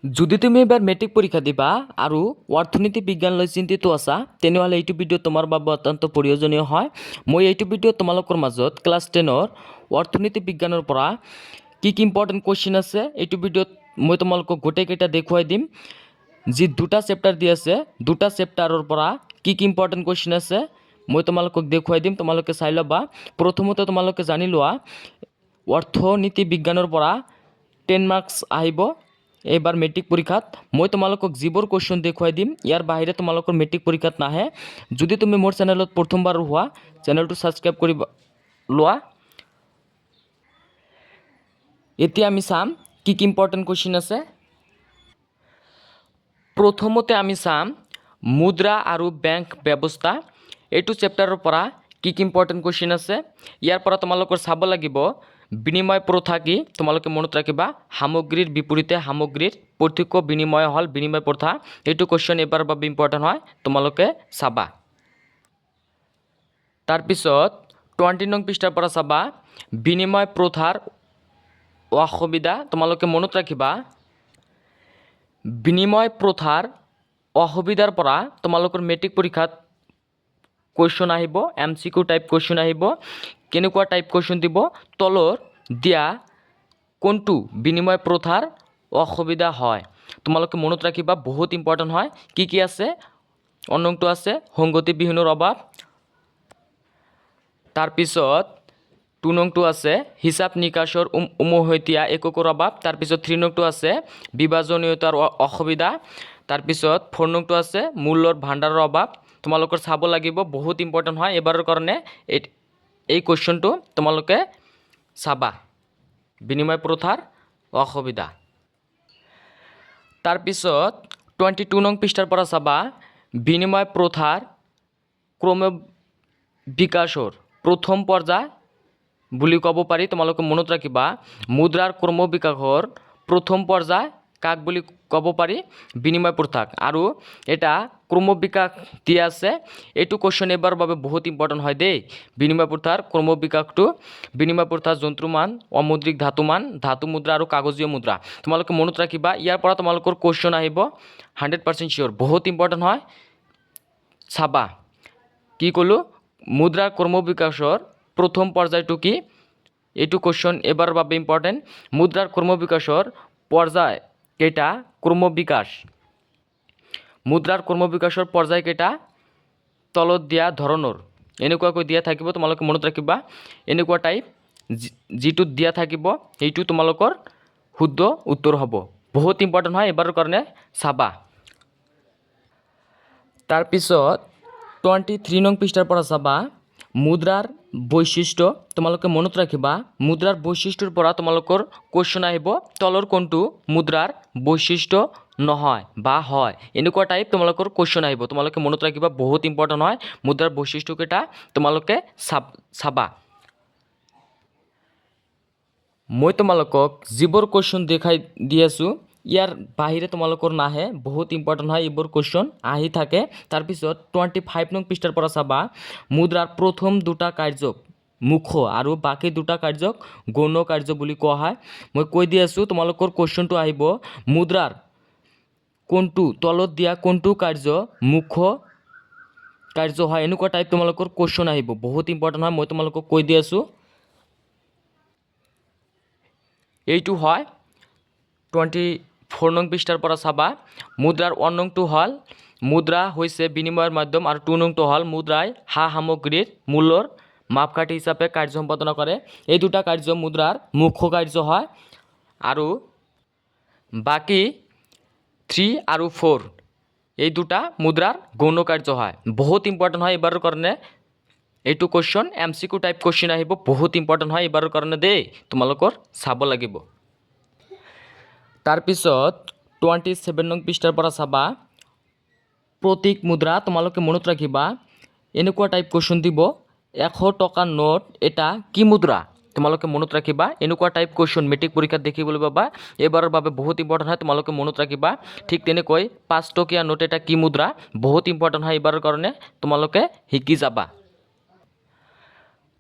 যদি তুমি এবাৰ মেট্ৰিক পৰীক্ষা দিবা আৰু অৰ্থনীতি বিজ্ঞান লৈ চিন্তিত আছা তেনেহ'লে এইটো ভিডিঅ' তোমাৰ বাবে অত্যন্ত প্ৰয়োজনীয় হয়। মই এইটো ভিডিঅ'ত তোমালোকৰ মাজত ক্লাছ 10ৰ অৰ্থনীতি বিজ্ঞানৰ পৰা কি ইম্পৰ্টেণ্ট কুৱেশ্যন আছে এইটো ভিডিঅ'ত মই তোমালোকক গোটেইকেইটা দেখুৱাই দিম। যি দুটা চেপ্টাৰ দি আছে দুটা চেপ্টাৰৰ পৰা কি ইম্পৰ্টেণ্ট কুৱেশ্যন আছে মই তোমালোকক দেখুৱাই দিম, তোমালোকে চাই ল'বা। প্ৰথমতে তোমালোকে জানি লোৱা অৰ্থনীতি বিজ্ঞানৰ পৰা 10 মাৰ্কছ আহিব এইবাৰ মেট্ৰিক পৰীক্ষাত। মই তোমালোকক যিবোৰ কুৱেশ্যন দেখুৱাই দিম ইয়াৰ বাহিৰে তোমালোকৰ মেট্ৰিক পৰীক্ষাত নাহে। যদি তুমি মোৰ চেনেলত প্ৰথমবাৰ হোৱা চেনেলটো ছাবস্ক্ৰাইব কৰি লোৱা। এতিয়া আমি চাম কি ইম্পৰ্টেণ্ট কুৱেশ্যন আছে। প্ৰথমতে আমি চাম মুদ্ৰা আৰু বেংক ব্যৱস্থা। এইটো চেপ্টাৰৰ পৰা কি ইম্পৰ্টেণ্ট কুৱেশ্যন আছে। ইয়াৰ পৰা তোমালোকৰ চাব লাগিব বিনিময় প্ৰথা কি, তোমালোকে মনত ৰাখিবা। সামগ্ৰীৰ বিপৰীতে সামগ্ৰীৰ পাৰ্থক্য বিনিময় হ'ল বিনিময় প্ৰথা। এইটো কুৱেশ্যন এবাৰ বাবে ইম্পৰ্টেণ্ট হয়, তোমালোকে চাবা। তাৰপিছত 20 নং পৃষ্ঠাৰ পৰা চাবা বিনিময় প্ৰথাৰ অসুবিধা। তোমালোকে মনত ৰাখিবা বিনিময় প্ৰথাৰ অসুবিধাৰ পৰা তোমালোকৰ মেট্ৰিক পৰীক্ষাত কুৱেশ্যন আহিব, MCQ টাইপ কুৱেশ্যন আহিব। কেনেকুৱা টাইপ কুৱেশ্যন দিব, তলৰ দিয়া কোনটো বিনিময় প্ৰথাৰ অসুবিধা হয়। তোমালোকে মনত ৰাখিবা, বহুত ইম্পৰ্টেণ্ট হয়। কি আছে, অন্যটো আছে সংগতি বিহীনৰ অভাৱ। তাৰপিছত 2 নংটো আছে হিচাপ নিকাচৰ উমৈহতীয়া এককৰ অভাৱ। তাৰপিছত 3 নংটো আছে বিভাজনীয়তাৰ অসুবিধা। তাৰপিছত 4 নংটো আছে মূল্যৰ ভাণ্ডাৰৰ অভাৱ। তোমালোকৰ চাব লাগিব, বহুত ইম্পৰ্টেণ্ট হয় এবাৰৰ কাৰণে। এই কুৱেশ্যনটো তোমালোকে চাবা, বিনিময় প্ৰথাৰ অসুবিধা। তাৰপিছত 22 নং পৃষ্ঠাৰ পৰা চাবা বিনিময় প্ৰথাৰ ক্ৰমে বিকাশৰ প্ৰথম পৰ্যায় বুলি ক'ব পাৰি। তোমালোকে মনত ৰাখিবা মুদ্ৰাৰ ক্ৰম বিকাশৰ প্ৰথম পৰ্যায় কাক বুলি ক'ব পাৰি, বিনিময় প্ৰথাক। আৰু এটা ক্ৰম বিকাশ দিয়া আছে। এইটো কুৱেশ্যন এবাৰ বাবে বহুত ইম্পৰ্টেণ্ট হয় দেই। বিনিময় প্ৰথাৰ ক্ৰম বিকাশটো বিনিময় প্ৰথাৰ যন্ত্ৰমান, অমৌদ্ৰিক ধাতুমান, ধাতু মুদ্ৰা আৰু কাগজীয় মুদ্ৰা। তোমালোকে মনত ৰাখিবা, ইয়াৰ পৰা তোমালোকৰ কুৱেশ্যন আহিব 100% চিয়'ৰ, বহুত ইম্পৰ্টেণ্ট হয়, চাবা। কি ক'লোঁ, মুদ্ৰাৰ ক্ৰম বিকাশৰ প্ৰথম পৰ্যায়টো কি, এইটো কুৱেশ্যন এবাৰ বাবে ইম্পৰ্টেণ্ট। মুদ্ৰাৰ ক্ৰম বিকাশৰ পৰ্যায় কেইটা, ক্ৰম বিকাশ, মুদ্ৰাৰ ক্ৰম বিকাশৰ পৰ্যায় কেইটা তলত দিয়া ধৰণৰ এনেকুৱাকৈ দিয়া থাকিব। তোমালোকে মনত ৰাখিবা এনেকুৱা টাইপ যিটোত দিয়া থাকিব সেইটো তোমালোকৰ শুদ্ধ উত্তৰ হ'ব। বহুত ইম্পৰ্টেণ্ট হয় এবাৰৰ কাৰণে, চাবা। তাৰপিছত 23 নং পৃষ্ঠাৰ পৰা চাবা মুদ্ৰাৰ বৈশিষ্ট্য। তোমালোকে মনত ৰাখিবা মুদ্ৰাৰ বৈশিষ্ট্যৰ পৰা তোমালোকৰ কুৱেশ্যন আহিব তলৰ কোনটো মুদ্ৰাৰ বৈশিষ্ট্য নহয় বা হয়, এনেকুৱা টাইপ তোমালোকৰ কুৱেশ্যন আহিব। তোমালোকে মনত ৰাখিবা, বহুত ইম্পৰ্টেণ্ট হয়। মুদ্ৰাৰ বৈশিষ্ট্যকেইটা তোমালোকে চাবা। মই তোমালোকক যিবোৰ কুৱেশ্যন দেখাই দি আছোঁ ইয়াৰ বাহিৰে তোমালোকৰ নাহে, বহুত ইম্পৰ্টেণ্ট হয় এইবোৰ কুৱেশ্যন আহি থাকে। তাৰপিছত 25 নং পৃষ্ঠাৰ পৰা চাবা মুদ্ৰাৰ প্ৰথম দুটা কাৰ্যক মুখ্য আৰু বাকী দুটা কাৰ্যক গৌণ কাৰ্য বুলি কোৱা হয়। মই কৈ দি আছোঁ তোমালোকৰ কুৱেশ্যনটো আহিব মুদ্ৰাৰ কোনটো তলত দিয়া কোনটো কাৰ্য মুখ্য কাৰ্য হয়, এনেকুৱা টাইপ তোমালোকৰ কুৱেশ্যন আহিব, বহুত ইম্পৰ্টেণ্ট হয়। মই তোমালোকক কৈ দি আছোঁ এইটো হয় 24 নং পৃষ্ঠাৰ পৰা চাবা মুদ্ৰাৰ 1 নংটো হ'ল মুদ্ৰা হৈছে বিনিময়ৰ মাধ্যম আৰু 2 নংটো হ'ল মুদ্ৰাই সা সামগ্ৰীৰ মূল্যৰ মাপকাঠি হিচাপে কাৰ্য সম্পাদন কৰে। এই দুটা কাৰ্য মুদ্ৰাৰ মুখ্য কাৰ্য হয় আৰু বাকী 3 আৰু 4 এই দুটা মুদ্ৰাৰ গৌণ কাৰ্য হয়। বহুত ইম্পৰ্টেণ্ট হয় এবাৰৰ কাৰণে এইটো কুৱেশ্যন, MCQ টাইপ কুৱেশ্যন আহিব, বহুত ইম্পৰ্টেণ্ট হয় এবাৰৰ কাৰণে দেই, তোমালোকৰ চাব লাগিব। তাৰপিছত 27 নং পৃষ্ঠাৰ পৰা চাবা প্ৰতীক মুদ্ৰা। তোমালোকে মনত ৰাখিবা এনেকুৱা টাইপ কুৱেশ্যন দিব 100 টকাৰ নোট এটা কি মুদ্ৰা। তোমালোকে মনত ৰাখিবা এনেকুৱা টাইপ কুৱেশ্যন মেট্ৰিক পৰীক্ষাত দেখিবলৈ পাবা, এইবাৰৰ বাবে বহুত ইম্পৰ্টেণ্ট হয়, তোমালোকে মনত ৰাখিবা। ঠিক তেনেকৈ 5 টকীয়া নোট এটা কি মুদ্ৰা, বহুত ইম্পৰ্টেণ্ট হয় এইবাৰৰ কাৰণে, তোমালোকে শিকি যাবা।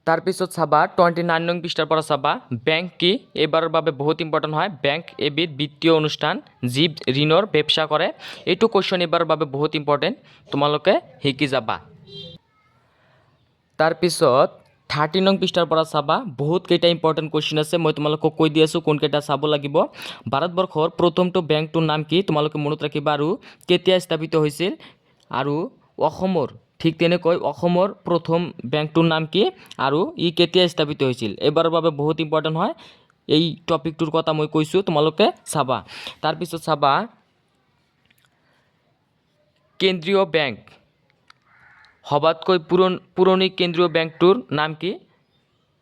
তাৰপিছত চাবা 29 নং পৃষ্ঠাৰ পৰা চাবা বেংক কি এইবাৰৰ বাবে বহুত ইম্পৰ্টেণ্ট হয়। বেংক এবিধ বিত্তীয় অনুষ্ঠান যি ঋণৰ ব্যৱস্থা কৰে। এইটো কুৱেশ্যন এইবাৰৰ বাবে বহুত ইম্পৰ্টেণ্ট, তোমালোকে শিকি যাবা। তাৰপিছত 30 নং পৃষ্ঠাৰ পৰা চাবা বহুত কেইটা ইম্পৰ্টেণ্ট কুৱেশ্যন আছে, মই তোমালোকক কৈ দি আছোঁ কোনকেইটা চাব লাগিব। ভাৰতবৰ্ষৰ প্ৰথমটো বেংকটোৰ নাম কি তোমালোকে মনত ৰাখিবা আৰু কেতিয়া স্থাপিত হৈছিল। আৰু অসমৰ ঠিক তেনেকৈ অসমৰ প্ৰথম বেংকটোৰ নাম কি আৰু ই কেতিয়া স্থাপিত হৈছিল। এইবাৰৰ বাবে বহুত ইম্পৰ্টেণ্ট হয়, এই টপিকটোৰ কথা মই কৈছোঁ, তোমালোকে চাবা। তাৰপিছত চাবা কেন্দ্ৰীয় বেংক, সবাতকৈ পুৰণি কেন্দ্ৰীয় বেংকটোৰ নাম কি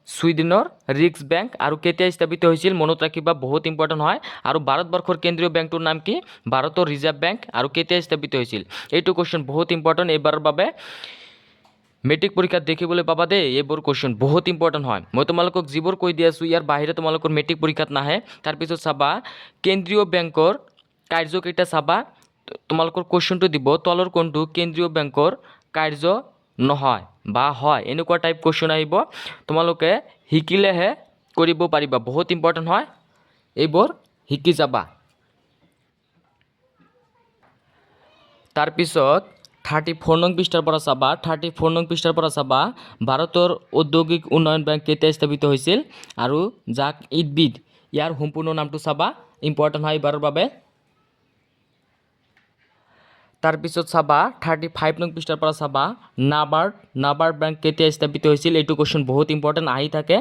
ছুইডেনৰ ৰিক্স বেংক আৰু কেতিয়া স্থাপিত হৈছিল মনত ৰাখিবা, বহুত ইম্পৰ্টেণ্ট হয়। আৰু ভাৰতবৰ্ষৰ কেন্দ্ৰীয় বেংকটোৰ নাম কি ভাৰতৰ ৰিজাৰ্ভ বেংক আৰু কেতিয়া স্থাপিত হৈছিল। এইটো কুৱেশ্যন বহুত ইম্পৰ্টেণ্ট, এইবাৰৰ বাবে মেট্ৰিক পৰীক্ষাত দেখিবলৈ পাবা দেই। এইবোৰ কুৱেশ্যন বহুত ইম্পৰ্টেণ্ট হয়, মই তোমালোকক যিবোৰ কৈ দি আছোঁ ইয়াৰ বাহিৰে তোমালোকৰ মেট্ৰিক পৰীক্ষাত নাহে। তাৰপিছত চাবা কেন্দ্ৰীয় বেংকৰ কাৰ্যকেইটা চাবা, তোমালোকৰ কুৱেশ্যনটো দিব তলৰ কোনটো কেন্দ্ৰীয় বেংকৰ কাৰ্য নহয় বা হয়, এনেকুৱা টাইপ কুৱেশ্যন আহিব, তোমালোকে শিকিলেহে কৰিব পাৰিবা, বহুত ইম্পৰ্টেণ্ট হয়, এইবোৰ শিকি যাবা। তাৰপিছত 34 নং পৃষ্ঠাৰ পৰা চাবা 34 নং পৃষ্ঠাৰ পৰা চাবা ভাৰতৰ ঔদ্যোগিক উন্নয়ন বেংক কেতিয়া স্থাপিত হৈছিল আৰু যাক উদ্ভিদ ইয়াৰ সম্পূৰ্ণ নামটো চাবা, ইম্পৰ্টেণ্ট হয় এইবাৰৰ বাবে। তাৰপিছত চাবা 35 নং পৃষ্ঠাৰ পৰা চাবা নাবাৰ্ড বেংক কেতিয়া স্থাপিত হৈছিল। এইটো কুৱেশ্যন বহুত ইম্পৰ্টেণ্ট আহি থাকে।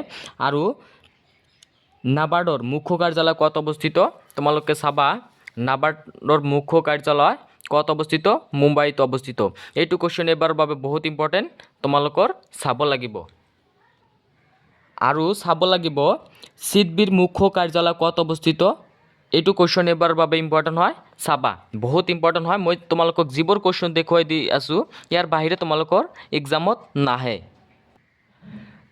আৰু নাবাৰ্ডৰ মুখ্য কাৰ্যালয় ক'ত অৱস্থিত তোমালোকে চাবা, নাবাৰ্ডৰ মুখ্য কাৰ্যালয় ক'ত অৱস্থিত, মুম্বাইত অৱস্থিত। এইটো কুৱেশ্যন এইবাৰৰ বাবে বহুত ইম্পৰ্টেণ্ট, তোমালোকৰ চাব লাগিব। আৰু চাব লাগিব চিডবিৰ মুখ্য কাৰ্যালয় ক'ত অৱস্থিত, এইটো কুৱেশ্যন এইবাৰৰ বাবে ইম্পৰ্টেণ্ট হয়, চাবা, বহুত ইম্পৰ্টেণ্ট হয়। মই তোমালোকক যিবোৰ কুৱেশ্যন দেখুৱাই দি আছোঁ ইয়াৰ বাহিৰে তোমালোকৰ এক্সামত নাহে।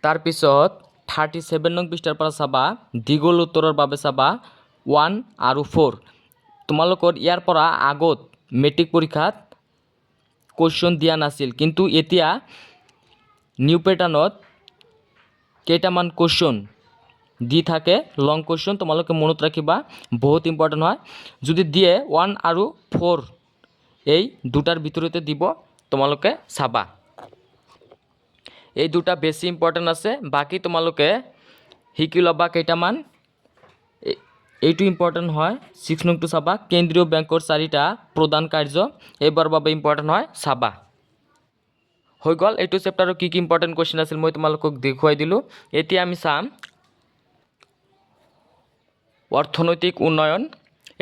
তাৰপিছত 37 নং পৃষ্ঠাৰ পৰা চাবা দীঘল উত্তৰৰ বাবে চাবা 1 আৰু 4, তোমালোকৰ ইয়াৰ পৰা আগত মেট্ৰিক পৰীক্ষাত কুৱেশ্যন দিয়া নাছিল, কিন্তু এতিয়া নিউ পেটাৰ্ণত কেইটামান কুৱেশ্যন দি থাকে, লং কুৱেশ্যন, তোমালোকে মনত ৰাখিবা, বহুত ইম্পৰ্টেণ্ট হয়। যদি দিয়ে 1 আৰু 4 এই দুটাৰ ভিতৰতে দিব, তোমালোকে চাবা, এই দুটা বেছি ইম্পৰ্টেণ্ট আছে, বাকী তোমালোকে শিকি ল'বা কেইটামান। এইটো ইম্পৰ্টেণ্ট হয় 6 নংটো চাবা কেন্দ্ৰীয় বেংকৰ 4টা প্ৰধান কাৰ্য, এইবাৰ বাবে ইম্পৰ্টেণ্ট হয়, চাবা। হৈ গ'ল, এইটো চেপ্টাৰৰ কি কি ইম্পৰ্টেণ্ট কুৱেশ্যন আছিল মই তোমালোকক দেখুৱাই দিলোঁ। এতিয়া আমি চাম অৰ্থনৈতিক উন্নয়ন,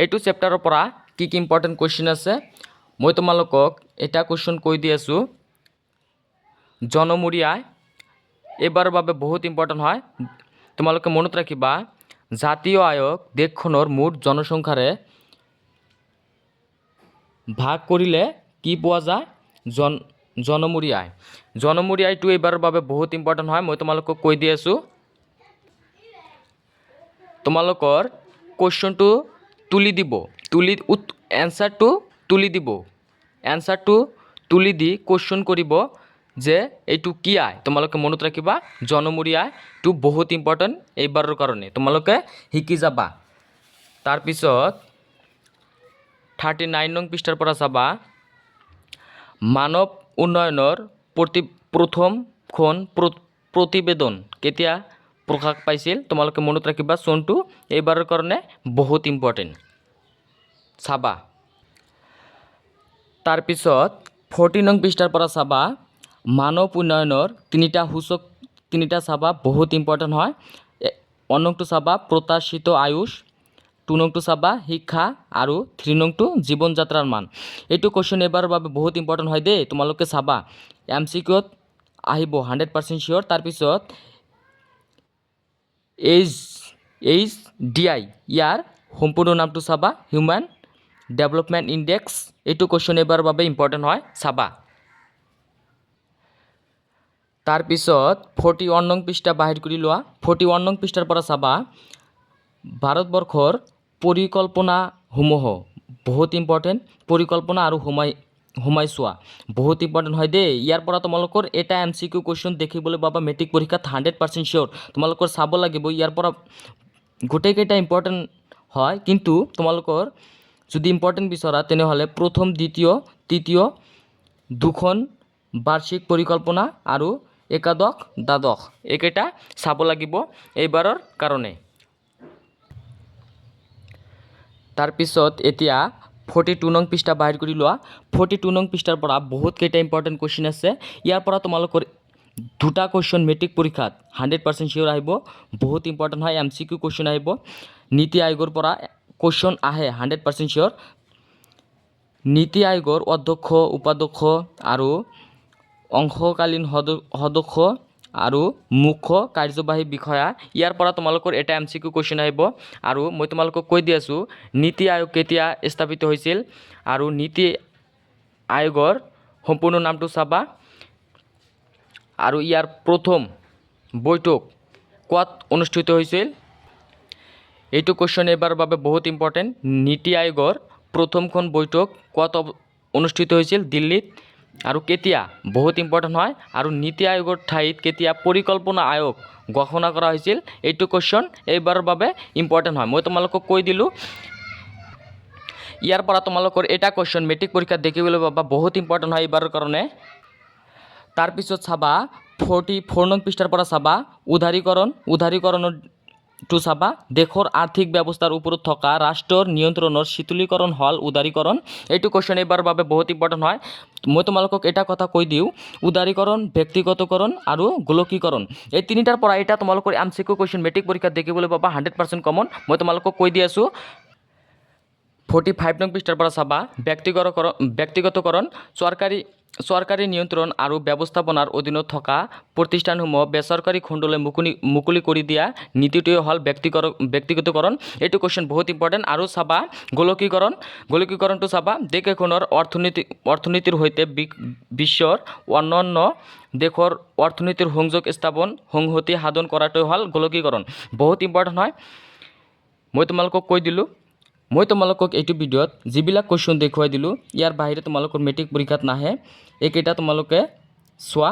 এইটো চেপ্টাৰৰ পৰা কি কি ইম্পৰ্টেণ্ট কুৱেশ্যন আছে মই তোমালোকক এটা কুৱেশ্যন কৈ দি আছোঁ। জনমূৰি আয় এইবাৰৰ বাবে বহুত ইম্পৰ্টেণ্ট হয়, তোমালোকে মনত ৰাখিবা, জাতীয় আয়ক দেশখনৰ মুঠ জনসংখ্যাৰে ভাগ কৰিলে কি পোৱা যায়, জনমূৰি আয়। জনমূৰি আয়টো এইবাৰৰ বাবে বহুত ইম্পৰ্টেণ্ট হয়, মই তোমালোকক কৈ দি আছোঁ। তোমালোকৰ কুৱেশ্যনটো তুলি দিব, এনচাৰটো তুলি দিব, এনচাৰটো তুলি দি কুৱেশ্যন কৰিব যে এইটো কি আয়, তোমালোকে মনত ৰাখিবা, জনমূৰি আয়টো বহুত ইম্পৰ্টেণ্ট এইবাৰৰ কাৰণে, তোমালোকে শিকি যাবা। তাৰপিছত 39 নং পৃষ্ঠাৰ পৰা চাবা মানৱ উন্নয়নৰ প্ৰথমখন প্ৰতিবেদন কেতিয়া প্ৰকাশ পাইছিল, তোমালোকে মনত ৰাখিবা, চনটো এইবাৰৰ কাৰণে বহুত ইম্পৰ্টেণ্ট, চাবা। তাৰপিছত 40 নং পৃষ্ঠাৰ পৰা চাবা মানৱ উন্নয়নৰ তিনিটা চাবা, বহুত ইম্পৰ্টেণ্ট হয়। 1 নংটো চাবা প্ৰত্যাশিত আয়ুষ, 2 নংটো চাবা শিক্ষা আৰু 3 নংটো জীৱন যাত্ৰাৰ মান। এইটো কুৱেশ্যন এইবাৰৰ বাবে বহুত ইম্পৰ্টেণ্ট হয় দেই, তোমালোকে চাবা, MCQত আহিব 100% চিয়'ৰ। তাৰপিছত HDI ইয়াৰ সম্পূৰ্ণ নামটো চাবা, হিউমেন ডেভেলপমেণ্ট ইণ্ডেক্স, এইটো কুৱেশ্যন এইবাৰৰ বাবে ইম্পৰ্টেণ্ট হয়, চাবা। তাৰপিছত 41 নং পৃষ্ঠা বাহিৰ কৰি লোৱা, 41 নং পৃষ্ঠাৰ পৰা চাবা ভাৰতবৰ্ষৰ পৰিকল্পনাসমূহ, বহুত ইম্পৰ্টেণ্ট, পৰিকল্পনা আৰু সোমাই চোৱা বহুত ইম্পৰ্টেণ্ট হয় দেই। ইয়াৰ পৰা তোমালোকৰ এটা MCQ কুৱেশ্যন দেখিবলৈ পাবা মেট্ৰিক পৰীক্ষাত 100% চিয়'ৰ। তোমালোকৰ চাব লাগিব, ইয়াৰ পৰা গোটেইকেইটা ইম্পৰ্টেণ্ট হয়, কিন্তু তোমালোকৰ যদি ইম্পৰ্টেণ্ট বিচৰা তেনেহ'লে প্ৰথম, দ্বিতীয়, তৃতীয় দুখন বাৰ্ষিক পৰিকল্পনা আৰু একাদশ, দ্বাদশ এইকেইটা চাব লাগিব এইবাৰৰ কাৰণে। তাৰপিছত এতিয়া 42 নং পৃষ্ঠা বাহিৰ কৰি লোৱা। 42 নং পৃষ্ঠাৰ পৰা বহুতকেইটা ইম্পৰ্টেণ্ট কুৱেশ্যন আছে। ইয়াৰ পৰা তোমালোকৰ দুটা কুৱেশ্যন মেট্ৰিক পৰীক্ষাত 100% চিয়'ৰ আহিব, বহুত ইম্পৰ্টেণ্ট হয়। MCQ কুৱেশ্যন আহিব, নীতি আয়োগৰ পৰা কুৱেশ্যন আহে 100% চিয়'ৰ। নীতি আয়োগৰ অধ্যক্ষ, উপাধ্যক্ষ আৰু অংশকালীন সদস্য আৰু মুখ্য কাৰ্যবাহী বিষয়া, ইয়াৰ পৰা তোমালোকৰ এটা MCQ কুৱেশ্যন আহিব। আৰু মই তোমালোকক কৈ দি আছোঁ নীতি আয়োগ কেতিয়া স্থাপিত হৈছিল আৰু নীতি আয়োগৰ সম্পূৰ্ণ নামটো চাবা আৰু ইয়াৰ প্ৰথম বৈঠক ক'ত অনুষ্ঠিত হৈছিল, এইটো কুৱেশ্যন এইবাৰৰ বাবে বহুত ইম্পৰ্টেণ্ট। নীতি আয়োগৰ প্ৰথমখন বৈঠক ক'ত অনুষ্ঠিত হৈছিল, দিল্লীত, আৰু কেতিয়া, বহুত ইম্পৰ্টেণ্ট হয়। আৰু নীতি আয়োগৰ ঠাইত কেতিয়া পৰিকল্পনা আয়োগ ঘোষণা কৰা হৈছিল, এইটো কুৱেশ্যন এইবাৰৰ বাবে ইম্পৰ্টেণ্ট হয়। মই তোমালোকক কৈ দিলোঁ। ইয়াৰ পৰা তোমালোকৰ এটা কুৱেশ্যন মেট্ৰিক পৰীক্ষাত দেখিবলৈ পাবা, বহুত ইম্পৰ্টেণ্ট হয় এইবাৰৰ কাৰণে। তাৰপিছত চাবা 44 নং পৃষ্ঠাৰ পৰা চাবা উদাৰীকৰণটো চাবা। দেশৰ আৰ্থিক ব্যৱস্থাৰ ওপৰত থকা ৰাষ্ট্ৰৰ নিয়ন্ত্ৰণৰ শীতলীকৰণ হ'ল উদাৰীকৰণ। এইটো কুৱেশ্যন এইবাৰৰ বাবে বহুত ইম্পৰ্টেণ্ট হয়। মই তোমালোকক এটা কথা কৈ দিওঁ, উদাৰীকৰণ, ব্যক্তিগতকৰণ আৰু গোলকীকৰণ এই তিনিটাৰ পৰা এটা তোমালোকৰ MCQ কুৱেশ্যন মেট্ৰিক পৰীক্ষাত দেখিবলৈ পাবা 100% কমন। মই তোমালোকক কৈ দি আছোঁ 45 নং পৃষ্ঠাৰ পৰা চাবা ব্যক্তিগতকৰণ, চৰকাৰী নিয়ন্ত্ৰণ আৰু ব্যৱস্থাপনাৰ অধীনত থকা প্ৰতিষ্ঠানসমূহ বেচৰকাৰী খণ্ডলৈ মুকলি কৰি দিয়া নীতিটোৱে হ'ল ব্যক্তিগতকৰণ। এইটো কুৱেশ্যন বহুত ইম্পৰ্টেণ্ট। আৰু চাবা গোলকীকৰণটো চাবা, দেশ এখনৰ অৰ্থনীতিৰ সৈতে বিশ্বৰ অন্যান্য দেশৰ অৰ্থনীতিৰ সংহতি সাধন কৰাটোৱে হ'ল গোলকীকৰণ, বহুত ইম্পৰ্টেণ্ট হয়। মই তোমালোকক কৈ দিলোঁ। মই তোমালোকক এইটো ভিডিঅ'ত যিবিলাক কুৱেশ্যন দেখুৱাই দিলোঁ ইয়াৰ বাহিৰে তোমালোকৰ মেট্ৰিক পৰীক্ষাত নাহে, এইকেইটা তোমালোকে চোৱা।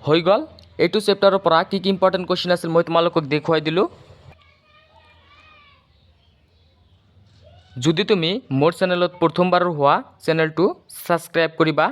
হৈ গ'ল। এইটো চেপ্টাৰৰ পৰা কি কি ইম্পৰ্টেণ্ট কুৱেশ্যন আছিল মই তোমালোকক দেখুৱাই দিলোঁ। যদি তুমি মোৰ চেনেলত প্ৰথমবাৰ হোৱা চেনেলটো ছাবস্ক্ৰাইব কৰিবা।